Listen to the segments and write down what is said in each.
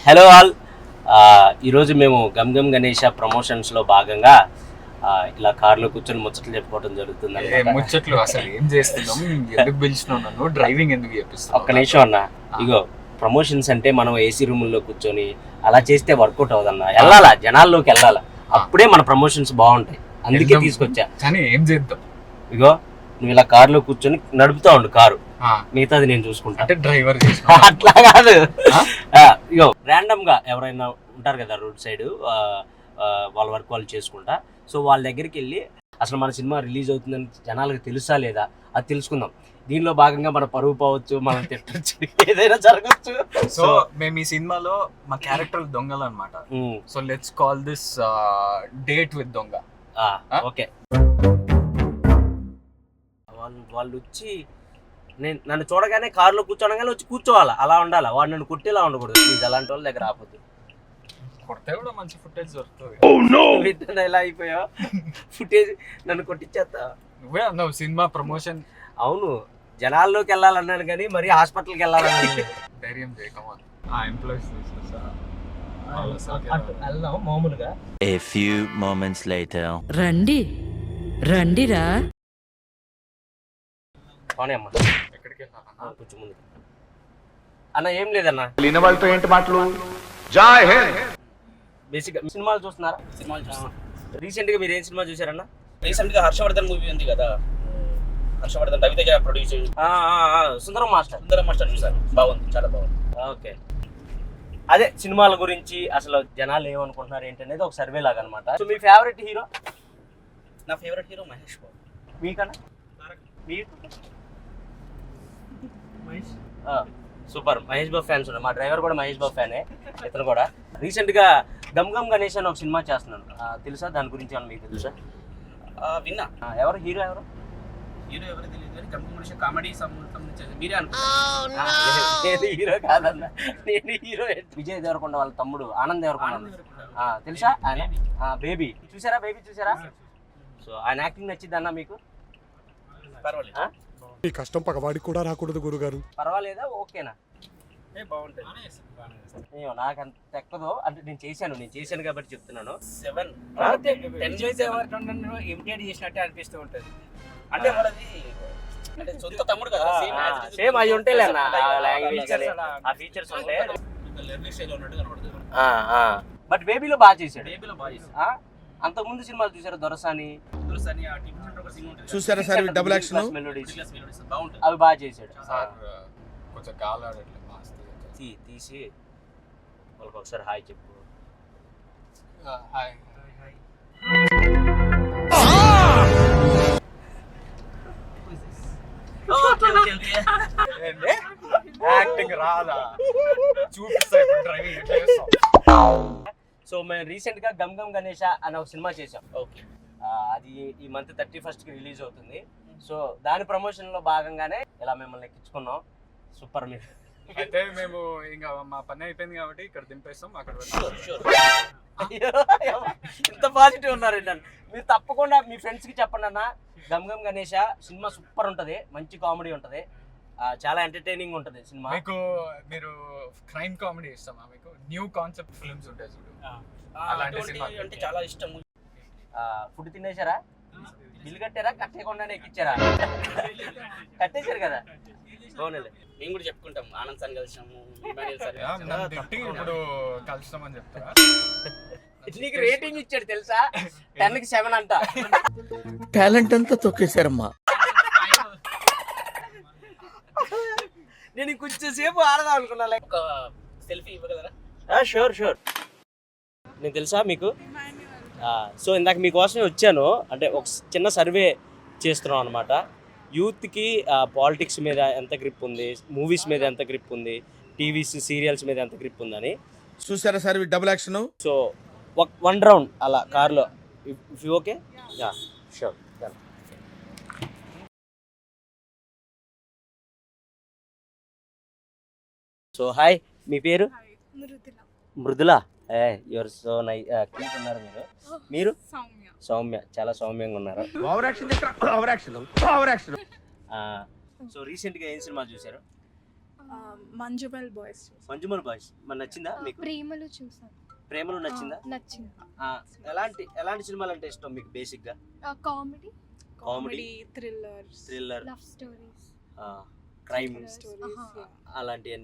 Hello all, ఈరోజు మేము gum Gam Ganesha ప్రమోషన్స్లో భాగంగా ఇలా కార్లో కూర్చొని ముచ్చట్లు చెప్పుకోవడం జరుగుతుంది. ముచ్చట్లు అసలు ఏం చేస్తున్నాం, ఎందుకు పిలిచినావు నన్ను, డ్రైవింగ్ ఎందుకు చేపిస్తావు? ఒక్క నిమిషం అన్న, ఇగో ప్రమోషన్స్ అంటే మనం ఏసీ రూముల్లో కూర్చొని అలా చేస్తే వర్కౌట్ అవుదన్న. వెళ్ళాలా, జనాల్లోకి వెళ్ళాలా, అప్పుడే మన ప్రమోషన్స్ బాగుంటాయి. అందుకే తీసుకొచ్చా. కానీ ఏం చేద్దాం, ఇగో నువ్వు ఇలా కార్లో కూర్చొని నడుపుతా ఉండు కారు, మిగతాది నేను చూసుకుంటా. అంటే డ్రైవర్ అట్లా కాదు, ఇగో ర్యాండమ్ గా ఎవరైనా ఉంటారు కదా రోడ్ సైడ్, వాళ్ళ వర్క్ వాళ్ళు చేసుకుంటా. సో వాళ్ళ దగ్గరికి వెళ్ళి అసలు మన సినిమా రిలీజ్ అవుతుందని జనాలకు తెలుసా లేదా అది తెలుసుకుందాం. దీనిలో భాగంగా మన పరువు పోవచ్చు, మనం తిట్టచ్చు, ఏదైనా జరగచ్చు. సో మేము ఈ సినిమాలో మా క్యారెక్టర్ దొంగలు అనమాట. So let's call this date with దొంగ. ఓకే, వాళ్ళు వచ్చి నన్ను చూడగానే కారులో కూర్చోనగానే వచ్చి కూర్చోవాలా, అలా ఉండాలా. వాడు నన్ను కుట్టేలా ఉండకూడదు ప్లీజ్. అలాంటి వాళ్ళ దగ్గర ఆపొద్దు. కొడితే కూడా మంచి ఫుటేజ్ దొరుకుతుంది. ఎలా అయిపోయావు, ఫుటేజ్ నన్ను కొట్టించేస్తా. నువ్వే అన్నావు సినిమా ప్రమోషన్. అవును, జనాల్లోకి వెళ్ళాలన్నాను కానీ మరి హాస్పిటల్కి వెళ్ళాలన్నాను. ధైర్యం చేయకమా ఎంప్లాయీస్ వెళ్దాం మామూలుగా. A few moments later. రండి రండిరా. అమ్మా ఎక్కడికి వెళ్ళాలన్నా? కొంచెం ముందు అన్న. ఏం లేదన్న, లేని వాళ్ళతో ఏంటి మాటలు? జై హింద్. బేసిక్గా సినిమాలు చూస్తున్నారా? సినిమాలు చూస్తున్నా. రీసెంట్ గా మీరు ఏం సినిమా చూసారన్న? రీసెంట్ గా హర్షవర్ధన్ మూవీ ఉంది కదా, హర్షవర్ధన్ రవితేజ ప్రొడ్యూస్ సుందరం మాస్టర్ చూసాను, బాగుంది, చాలా బాగుంది. ఓకే, అదే సినిమాల గురించి అసలు జనాలు ఏమనుకుంటున్నారు ఏంటనేది ఒక సర్వే లాగా అనమాట. సో మీ ఫేవరెట్ హీరో? నా ఫేవరెట్ హీరో మహేష్ బాబు. మీకన్నా? సూపర్, మహేష్ బాబు ఫ్యాన్స్ ఉన్నారు. మా డ్రైవర్ కూడా మహేష్ బాబు ఫ్యానే, ఇతను కూడా. రీసెంట్ గా గమ్ గమ్ గణేష్ అని ఒక సినిమా చేస్తున్నాను, తెలుసా? దాని గురించి ఏమన్నా మీకు తెలుసా? విన్నా. ఎవరు హీరో? ఎవరు తెలియదు కానీ గమ్ కామెడీ సంబంధించి మీరే అనుకుంటున్నారు. నేను హీరో కాదన్న, నేను హీరో విజయ్ దేవరకొండ వాళ్ళ తమ్ముడు ఆనంద్ దేవరకొండ, తెలుసా? ఆయన బేబీ చూసారా? బేబీ చూసారా? సో ఆయన యాక్టింగ్ నచ్చింది అన్న మీకు? పర్వాలేదు. ఈ కష్టం పగవాడికి కూడా రాకూడదు గురుగారు. పర్వాలేదా? ఓకేనా? బాగుంటుంది. నాకు అంత ఎక్కదో, అంటే నేను చేశాను కాబట్టి చెప్తున్నాను. 7 ఇమిటేట్ చేసినట్టే అనిపిస్తూ ఉంటుంది. అంటే మనది అంటే సొంత తమ్ముడు కదా, సేమ్ అవి ఉంటాయి అన్న, లాంగ్వేజ్ ఆ ఫీచర్స్ ఉంటాయి. లెర్నింగ్ స్టైల్ ఉన్నట్టు కనబడుతుంది. బట్ బేబీలో బాగా చేశాడు. అంతకుముందు సినిమాలు చూసారు? దొరసాని చూసారా సార్ డబుల్ యాక్షన్ మెలోడీస్, బాగుంటుంది. అవి బాగా చేశాడు. కొంచెం గాలాడట్లేదు తీసి వాళ్ళకి ఒకసారి హాయ్ చెప్పు. హాయ్. యాక్టింగ్ రాదా? చూపిస్తా డ్రైవింగ్ ఎట్లా చేస్తాం. సో మేము రీసెంట్ గా గమ్ గమ్ గణేష అనే ఒక సినిమా చేసాం. ఓకే, అది ఈ మంత్ 31st కి రిలీజ్ అవుతుంది. సో దాని ప్రమోషన్ లో భాగంగానే ఇలా మిమ్మల్ని ఎక్కించుకున్నాం. సూపర్. మీరు అయితే మేము ఇంకా మా పని అయిపోయింది కాబట్టి ఇక్కడ దింపేస్తాం. అక్కడ ఇంత పాజిటివ్ ఉన్నారండి. మీరు తప్పకుండా మీ ఫ్రెండ్స్ కి చెప్పండి అన్న, గమ్ గమ్ గణేష సినిమా సూపర్ ఉంటది, మంచి కామెడీ ఉంటది, చాలా ఎంటర్టైనింగ్ ఉంటది సినిమా. మీకు మీరు క్రైమ్ కామెడీ ఇస్తామా? మీకు న్యూ కాన్సెప్ట్ ఫిల్మ్స్ ఉంటాయి చూడు, అలాంటి సినిమా అంటే చాలా ఇష్టం. ఫుడ్ తినేశారా? బిల్లు కట్టారా? కట్టేయకుండానే ఎక్కిచ్చారా? కట్టేశారు కదా. బాగుంది. మేము కూడా చెప్పుకుంటాం, ఆనంద్ సార్ కలిసాము, ఇప్పుడు కలుస్తామని చెప్తారా? నీకు రేటింగ్ ఇచ్చాడు తెలుసా, 10కి 7 అంట. టాలెంట్ అంతా తొక్కేశారమ్మా. నేను కొంచెం సేపు ఆడదాం అనుకున్నా. ఒక సెల్ఫీ ఇవ్వగలరా? షూర్. నేను తెలుసా మీకు? సో ఇందాక మీకోసమే వచ్చాను. అంటే ఒక చిన్న సర్వే చేస్తున్నాం అనమాట. యూత్కి పాలిటిక్స్ మీద ఎంత గ్రిప్ ఉంది, మూవీస్ మీద ఎంత గ్రిప్ ఉంది, టీవీస్ సీరియల్స్ మీద ఎంత గ్రిప్ ఉందని. చూసారా sir double action? So 1 round అలా కార్లో, if you okay? Sure. So hi, మీ పేరు? మృదుల. యువర్ సో నైస్, క్యూట్ ఉన్నారు మీరు. మీరు? సౌమ్య, చాలా సౌమ్యంగా ఉన్నారు. Over action. సో రీసెంట్గా ఏం సినిమా చూసారు? మంజుమల్ బాయ్స్ మంజుమల్ బాయ్స్ మరి నచ్చిందా మీకు? ప్రేమలు చూసాను. ప్రేమలో నచ్చిందా? నచ్చింది. ఎలాంటి సినిమాలు అంటే ఇష్టం మీకు బేసిక్ గా? Comedy, comedy, thriller love stories, crime stories. అలాంటివి.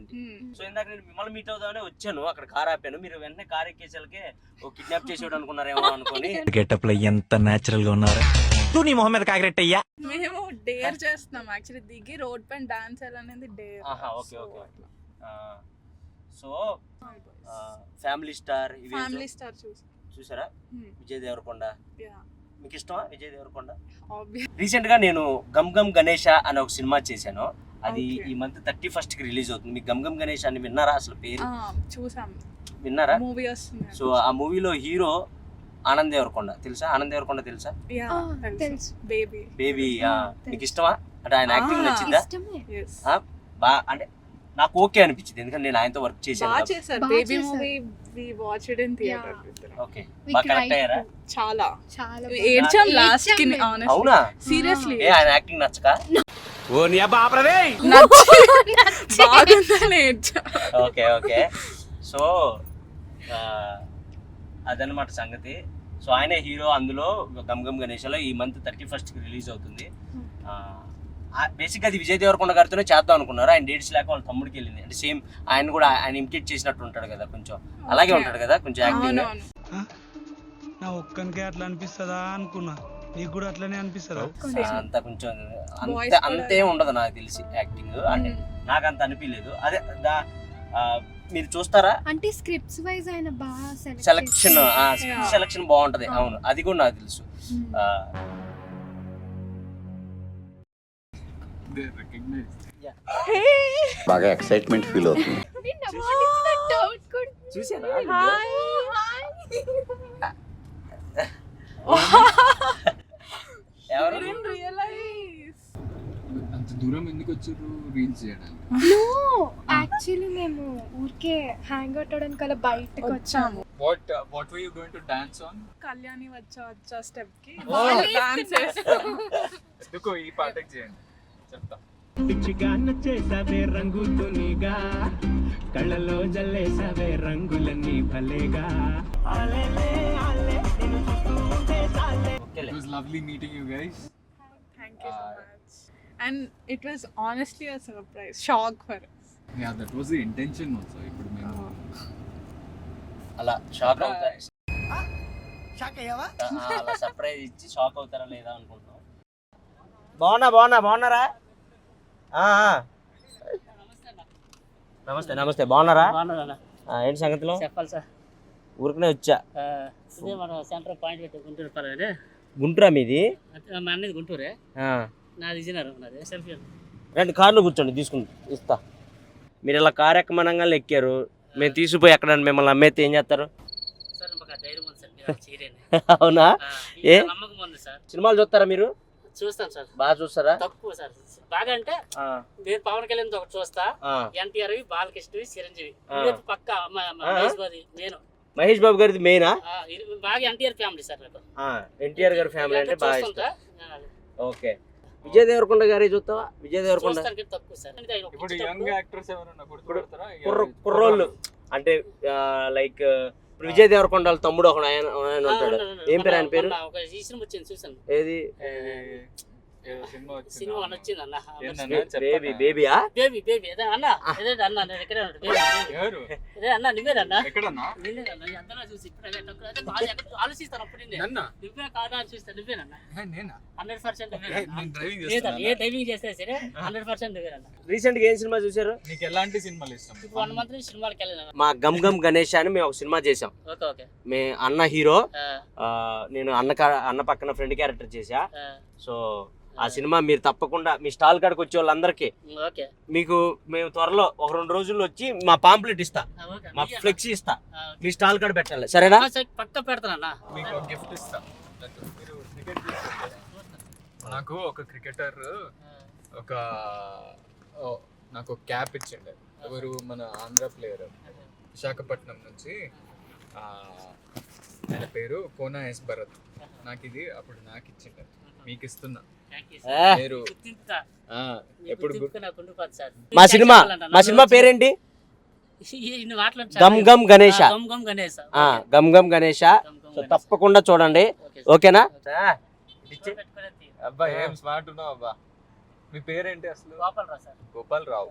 సో ఇందాక నేను మిమ్మల్ని మీట్ అవుదామని వచ్చాను, అక్కడ కార్ ఆపాను, మీరు వెంటనే కార్ ఎక్కేసరికి ఓ కిడ్నాప్ చేసేవాడు అనుకున్నారేమో అనుకొని. గెటప్ లో ఎంత నేచురల్ గా ఉన్నారా? తూ నీ మొహం మీద కాకిరెట్టయ్యా. మేము డేర్ చేస్తున్నాం యాక్చువల్లీ, దిగి రోడ్ పైన డాన్స్ చేయాలనేది dare. Okay. So family star చూసారా? విజయ్ దేవరకొండ మీకు ఇష్టమా? విజయ్ దేవరకొండ. రీసెంట్ గా నేను గమ్ గమ్ గణేష అనే ఒక సినిమా చేశాను, అది ఈ మంత్ 31st కి రిలీజ్ అవుతుంది. మీకు గమ్ గమ్ గణేష్ అని విన్నారా? అసలు పేరు విన్నారా? సో ఆ మూవీలో హీరో ఆనంద్ దేవరకొండ తెలుసా? ఆనంద్ దేవరకొండ తెలుసా? తెలుసు. బేబీ. మీకు ఇష్టమా? అంటే ఆయన యాక్టింగ్ నచ్చిందా? అంటే నాకు ఓకే అనిపించింది, ఎందుకంటే నేను ఆయనతో వర్క్ చేశాను. ఓకే, బాగా కరెక్ట్ అయ్యారా? చాలా ఏడ్చాం లాస్ట్ కి. అవునా? సీరియస్లీ ఆయన యాక్టింగ్ నచ్చక? ఓకే. సో అదనమాట సంగతి. సో ఆయనే హీరో అందులో గమ్ గమ్ గణేష్లో. ఈ మంత్ 31st కి రిలీజ్ అవుతుంది. బేసిక్గా అది విజయ్ దేవరకొండ గారితోనే చేద్దాం అనుకున్నారు, ఆయన డేట్స్ లేక వాళ్ళ తమ్ముడికి వెళ్ళింది. అంటే సేమ్ ఆయన కూడా ఆయన ఇమిటేట్ చేసినట్టు ఉంటాడు కదా, కొంచెం అలాగే ఉంటాడు కదా, కొంచెం యాక్టింగ్. నా ఒక్కనికే అట్లా అనిపిస్తుందా అనుకున్నా, నీకు కూడా అట్లనే అనిపిస్తుందా? అంత కొంచెం అంతే ఉండదు నాకు తెలిసి యాక్టింగ్, అంటే నాకు అంత అనిపించలేదు. అదే మీరు చూస్తారా అంటే స్క్రిప్ట్స్ వైజ్ ఆయన బాగా సెలక్షన్ బాగుంటది. అవును, అది కూడా నాకు తెలుసు. బాగా ఎక్సైట్మెంట్ ఫీల్ అవుతుంది. చూసారా? ఎవరు అంత దూరం ఎందుకు వచ్చారు రీల్స్ చేయడానికి? నో, యాక్చువల్లీ మేము ఊరికే హ్యాంగ్ అవుట్ అవడానికి అలా బయటకు వచ్చాము. What were you going to dance on? Kalyani వచ్చా స్టెప్ కి డాన్స్ ఎందుకు ఈ పాటకి చేయండి చెప్తా. పిచ్చిగా నచ్చేసావే రంగుతునిగా, కళ్ళలో జల్లేసావే రంగులన్నీ భలేగా. It was lovely meeting you guys. Thank you so much. And it was honestly a surprise, shock for us. Yeah, that was the intention also. ఇప్పుడు మేము అలా షాక్ అవుతారు, అలా సర్ప్రైజ్ ఇచ్చి షాక్ అవుతారా లేదా అనుకుంటున్నాం. బాగున్నారా? నమస్తే. బాగున్నారా? ఏంటి సంగతిలో? చెప్పాలి సార్, ఊరికనే వచ్చా. మన సెంటర్ పాయింట్ పెట్టి గుంటూరు పర్వాలేదు. గుంటూరా మీది? మా అన్నది గుంటూరే, నాది విజయనగరం. నాది సెల్ఫీ రండి, కార్లో కూర్చోండి, ఇస్తా. మీరు ఇలా కారు ఎక్కమనంగా ఎక్కారు, మేము తీసుకుపోయి ఎక్కడ మిమ్మల్ని అమ్మేస్తే ఏం చేస్తారు? సార్ మాకు ధైర్యం ఉంది సార్. అవునా? ఏ నమ్మకం ఉంది సార్. సినిమాలు చూస్తారా మీరు? చూస్తాం సార్. బాగా చూస్తారా? తక్కువ సార్, బాగా అంటే నేను పవన్ కళ్యాణ్ ఒకటి చూస్తా, ఎన్టీఆర్, బాలకృష్ణ, చిరంజీవి పక్క, నేను మహేష్ బాబు గారిది మెయినా? బాగా ఎన్టీఆర్ ఫ్యామిలీ సార్. ఎన్టీఆర్ గారి ఫ్యామిలీ అంటే బాగా ఇష్టం. ఓకే. విజయ్ దేవరకొండ గారి చూస్తావా? విజయ్ దేవరకొండ తక్కువ సార్. ఇప్పుడు యంగ్ యాక్టర్స్ ఎవరైనా కుర్రోళ్ళు అంటే లైక్ ఇప్పుడు విజయ్ దేవరకొండ వాళ్ళ తమ్ముడు ఒక ఆయన ఉంటాడు, ఏం పేరు ఆయన పేరు? చూసాను. ఏది సినిమా వచ్చింది అన్న, బేబీ అన్న అన్న ఎక్కడ అన్న నువ్వేనన్నా? చూసి ఆలోచిస్తాను అప్పుడు నువ్వే కాదా అని చూస్తా. నువ్వేనన్నా? 100% ఏ డ్రైవింగ్ చేస్తే సరే 100% నువ్వేనన్నా. రీసెంట్ గా ఏం సినిమా చూసారు? నీకు ఎలాంటి సినిమాలు ఇష్టం? 1 month నుంచి సినిమాకి వెళ్ళాను. మా గమ్ గమ్ గణేష్ అని మేము ఒక సినిమా చేసాం. మే అన్న హీరో, నేను అన్న పక్కన ఫ్రెండ్ క్యారెక్టర్ చేసా. సో ఆ సినిమా మీరు తప్పకుండా మీ స్టాల్ కాడికి వచ్చే వాళ్ళందరికీ మీకు మేము త్వరలో 1-2 రోజుల్లో వచ్చి మా పాంప్లెట్ ఇస్తా, మా ఫ్లెక్సీ ఇస్తా, మీ స్టాల్ కాడ పెట్టాలి, సరేనా? పక్క పెడతానన్నా. మీకు గిఫ్ట్ ఇస్తా. నాకు ఒక క్రికెటర్ నాకు క్యాప్ ఇచ్చిండే, ఎవరు మన ఆంధ్ర ప్లేయర్, విశాఖపట్నం నుంచి, ఆయన పేరు కోనా ఎస్ భరత్. నాకు ఇది అప్పుడు నాకు ఇచ్చిండే, మీకు ఇస్తున్నా. Thank you, A, sir. మీరు గుర్తింపుతా. మీ ఎప్పుడు గుర్తింపుకు నాకు ఉండిపోతుంది, సార్. మా సినిమా చెప్పాలంట, మా సినిమా పేరేంటి? ఇన్ని మాటలు గమ్ గమ్ గణేష. గమ్ గమ్ గణేష్. గమ్ గమ్ గణేష. సో తప్పకుండా చూడండి, ఓకేనా? అబ్బా ఏం స్మార్ట్ ఉన్నావు అబ్బా. మీ పేరేంటి అసలు? గోపాలరావు సార్. గోపాల్ రావు.